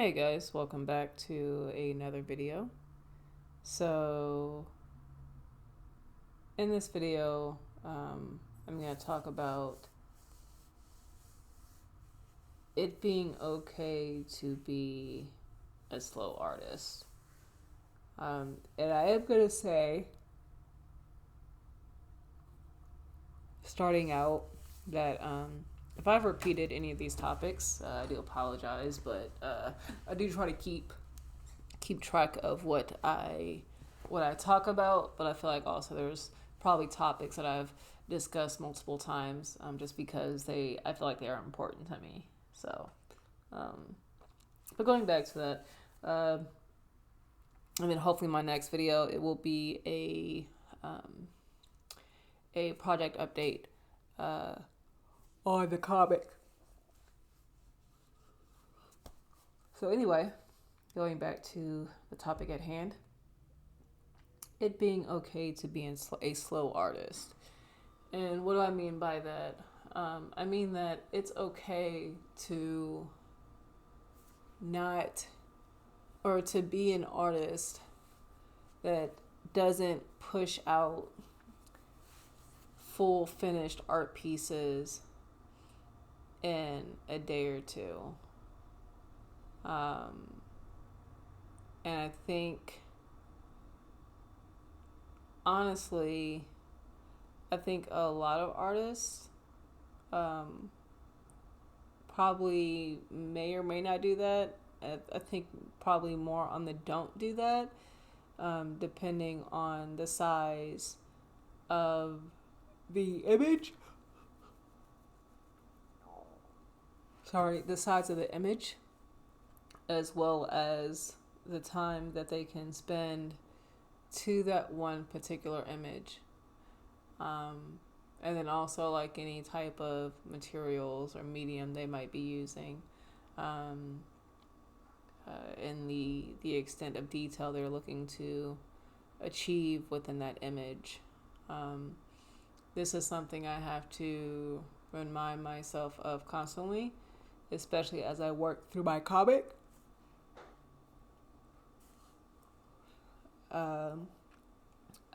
Hey guys, welcome back to another video. So, in this video, I'm going to talk about it being okay to be a slow artist. And I am going to say, starting out, that if I've repeated any of these topics, I do apologize, but I do try to keep track of what I talk about, but I feel like also there's probably topics that I've discussed multiple times, just because I feel like they are important to me. So, but going back to that, and then hopefully my next video it will be a project update on the comic. So anyway, going back to the topic at hand, it being okay to be a slow artist. And what do I mean by that? I mean that it's okay to not, or to be an artist that doesn't push out full finished art pieces in a day or two. And I think, honestly, I think a lot of artists probably may or may not do that. I think probably more on the don't do that, depending on the size of the image. The size of the image, as well as the time that they can spend to that one particular image. And then also like any type of materials or medium they might be using, and the extent of detail they're looking to achieve within that image. This is something I have to remind myself of constantly, especially as I work through my comic.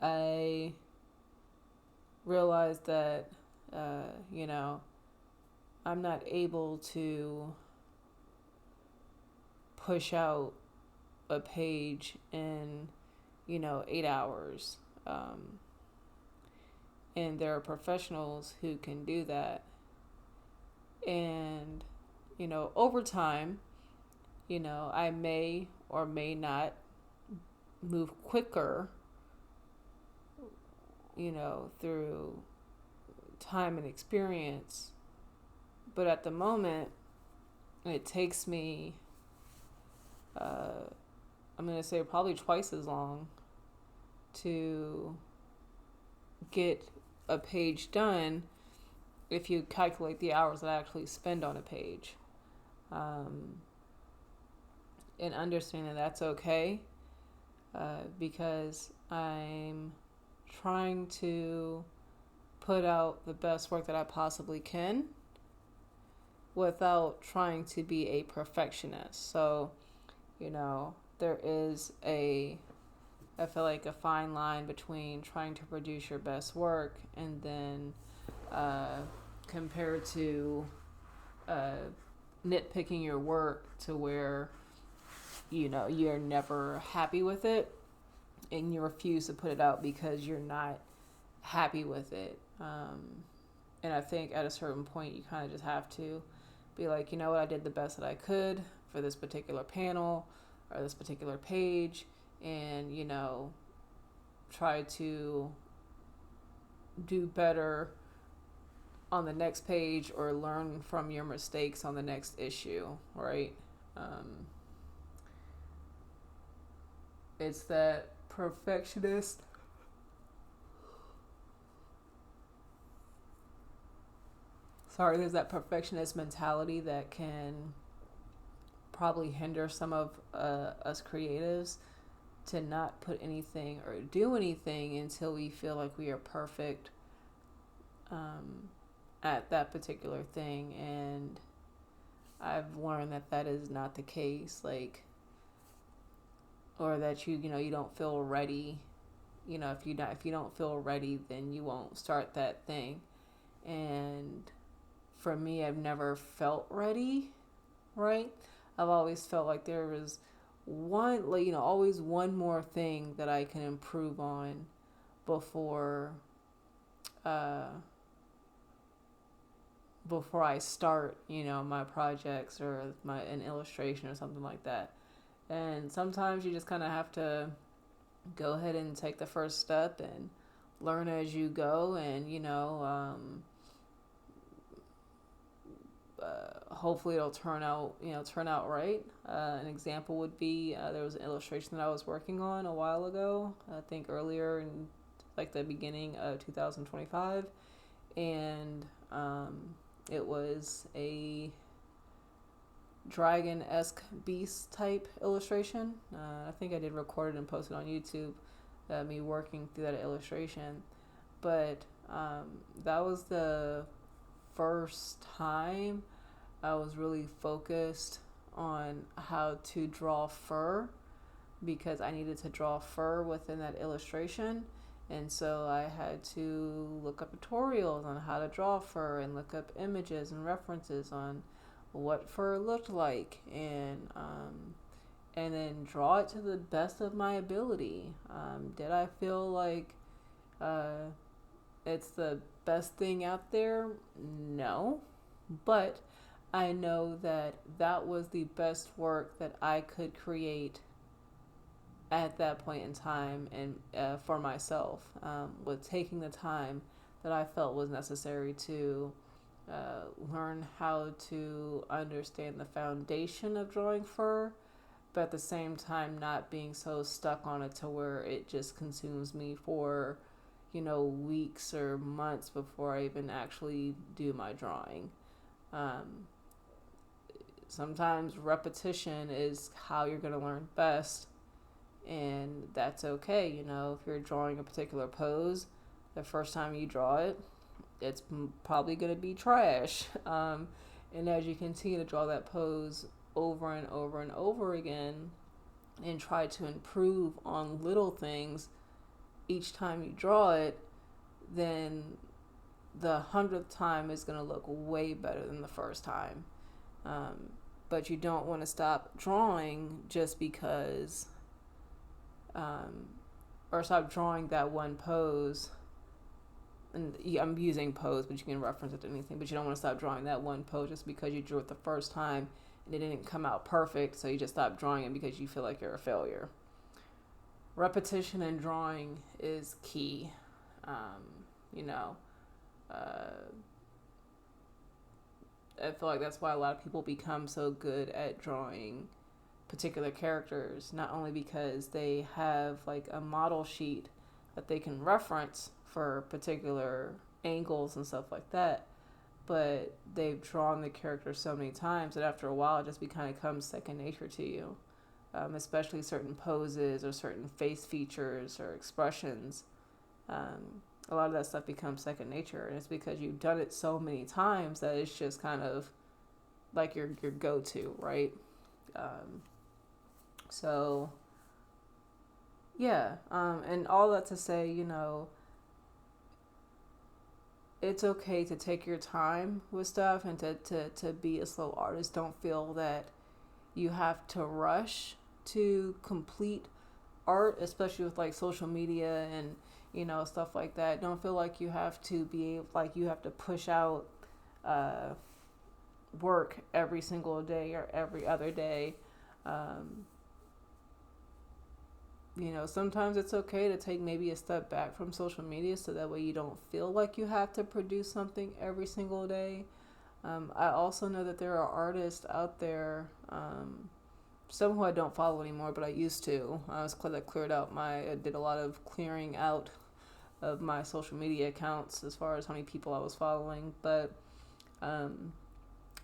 I realized that, I'm not able to push out a page in, 8 hours. And there are professionals who can do that. And, over time, I may or may not move quicker, through time and experience. But at the moment, it takes me, I'm going to say probably twice as long to get a page done if you calculate the hours that I actually spend on a page. And understanding that's okay, because I'm trying to put out the best work that I possibly can without trying to be a perfectionist. So, there is I feel like a fine line between trying to produce your best work and then compared to nitpicking your work to where, you're never happy with it and you refuse to put it out because you're not happy with it. And I think at a certain point you kind of just have to be like, you know what, I did the best that I could for this particular panel or this particular page, and, try to do better on the next page or learn from your mistakes on the next issue, right? It's that perfectionist there's that perfectionist mentality that can probably hinder some of us creatives to not put anything or do anything until we feel like we are perfect at that particular thing. And I've learned that that is not the case. Like, or that you don't feel ready. If you don't feel ready, then you won't start that thing. And for me, I've never felt ready, right? I've always felt like there was always one more thing that I can improve on before uh, before I start, my projects or an illustration or something like that. And sometimes you just kind of have to go ahead and take the first step and learn as you go, and hopefully it'll turn out right. An example would be there was an illustration that I was working on a while ago, I think earlier in like the beginning of 2025, and it was a dragon-esque beast type illustration. I think I did record it and post it on YouTube, me working through that illustration. But that was the first time I was really focused on how to draw fur, because I needed to draw fur within that illustration. And so I had to look up tutorials on how to draw fur and look up images and references on what fur looked like, and then draw it to the best of my ability. Did I feel like it's the best thing out there? No, but I know that that was the best work that I could create at that point in time, and for myself, with taking the time that I felt was necessary to learn how to understand the foundation of drawing fur, but at the same time not being so stuck on it to where it just consumes me for weeks or months before I even actually do my drawing. Sometimes repetition is how you're going to learn best, and that's okay. If you're drawing a particular pose, the first time you draw it, it's probably going to be trash. And as you continue to draw that pose over and over and over again, and try to improve on little things each time you draw it, then the 100th time is going to look way better than the first time. But you don't want to stop drawing just because, or stop drawing that one pose. And I'm using pose, but you can reference it to anything. But you don't want to stop drawing that one pose just because you drew it the first time and it didn't come out perfect, so you just stop drawing it because you feel like you're a failure. Repetition in drawing is key. I feel like that's why a lot of people become so good at drawing particular characters, not only because they have like a model sheet that they can reference for particular angles and stuff like that, but they've drawn the character so many times that after a while it just becomes second nature to you, especially certain poses or certain face features or expressions. A lot of that stuff becomes second nature, and it's because you've done it so many times that it's just kind of like your go-to, right? So yeah, and all that to say, it's okay to take your time with stuff and to be a slow artist. Don't feel that you have to rush to complete art, especially with like social media and stuff like that. Don't feel like you have to push out work every single day or every other day. Sometimes it's okay to take maybe a step back from social media so that way you don't feel like you have to produce something every single day. I also know that there are artists out there, some who I don't follow anymore, but I used to. I did a lot of clearing out of my social media accounts as far as how many people I was following, but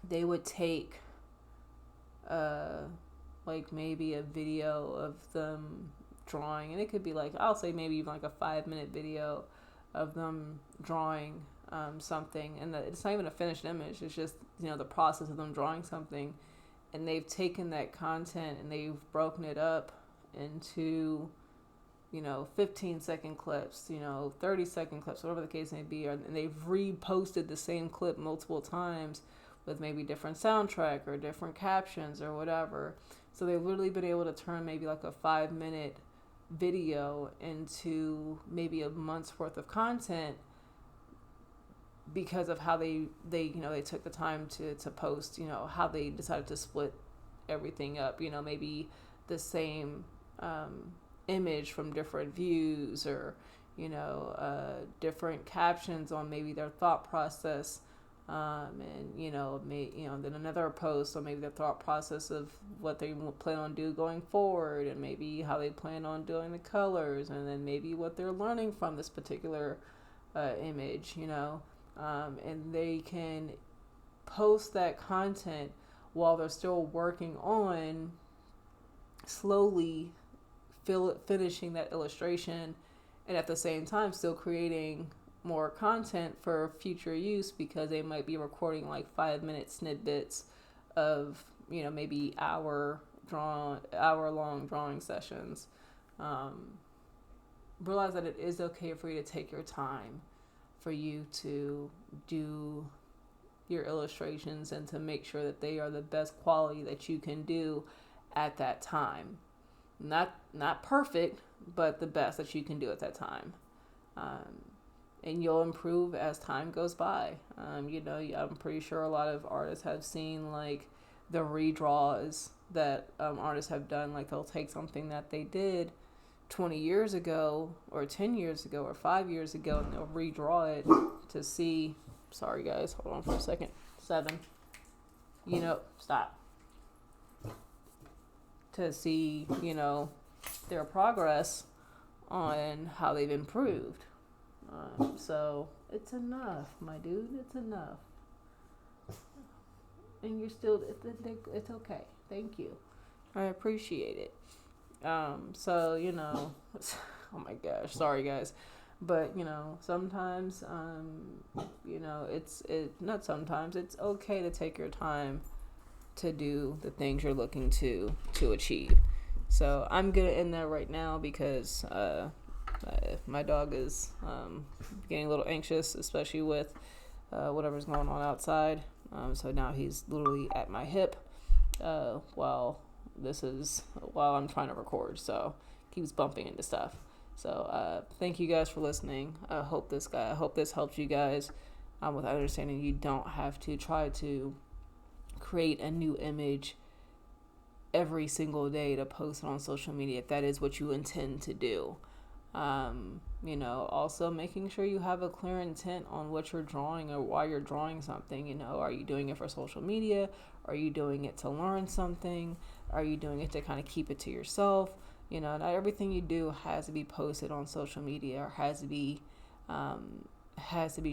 they would take like maybe a video of them drawing, and it could be like, I'll say maybe even like a 5-minute video of them drawing something, and it's not even a finished image, it's just the process of them drawing something, and they've taken that content and they've broken it up into 15-second clips, 30-second clips, whatever the case may be, and they've reposted the same clip multiple times with maybe different soundtrack or different captions or whatever. So they've literally been able to turn maybe like a 5-minute video into maybe a month's worth of content because of how they took the time to post, how they decided to split everything up, maybe the same image from different views, or different captions on maybe their thought process, and then another post on maybe the thought process of what they plan on going forward, and maybe how they plan on doing the colors, and then maybe what they're learning from this particular image, and they can post that content while they're still working on slowly finishing that illustration, and at the same time still creating more content for future use, because they might be recording like 5-minute snippets of maybe hour-long drawing sessions. Realize that it is okay for you to take your time, for you to do your illustrations and to make sure that they are the best quality that you can do at that time. Not perfect, but the best that you can do at that time. And you'll improve as time goes by. I'm pretty sure a lot of artists have seen like the redraws that artists have done. Like they'll take something that they did 20 years ago or 10 years ago or 5 years ago, and they'll redraw it to see, sorry guys, hold on for a second, 7, stop, to see, their progress on how they've improved. So it's enough, my dude, it's enough. And you're still, it's okay. Thank you. I appreciate it. So, oh my gosh, sorry guys. But, sometimes, it's okay to take your time to do the things you're looking to achieve. So I'm going to end that right now because, my dog is, getting a little anxious, especially with, whatever's going on outside. So now he's literally at my hip, while I'm trying to record. So keeps bumping into stuff. So, thank you guys for listening. I hope this helps you guys, with understanding you don't have to try to create a new image every single day to post it on social media if that is what you intend to do. Also making sure you have a clear intent on what you're drawing or why you're drawing something. Are you doing it for social media? Are you doing it to learn something? Are you doing it to kind of keep it to yourself? Not everything you do has to be posted on social media or has to be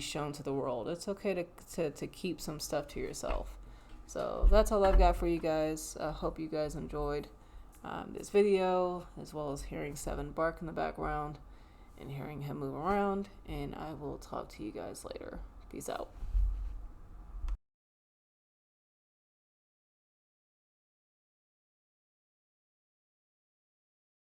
shown to the world. It's okay to keep some stuff to yourself. So that's all I've got for you guys. I hope you guys enjoyed this video, as well as hearing 7 bark in the background and hearing him move around. And I will talk to you guys later. Peace out.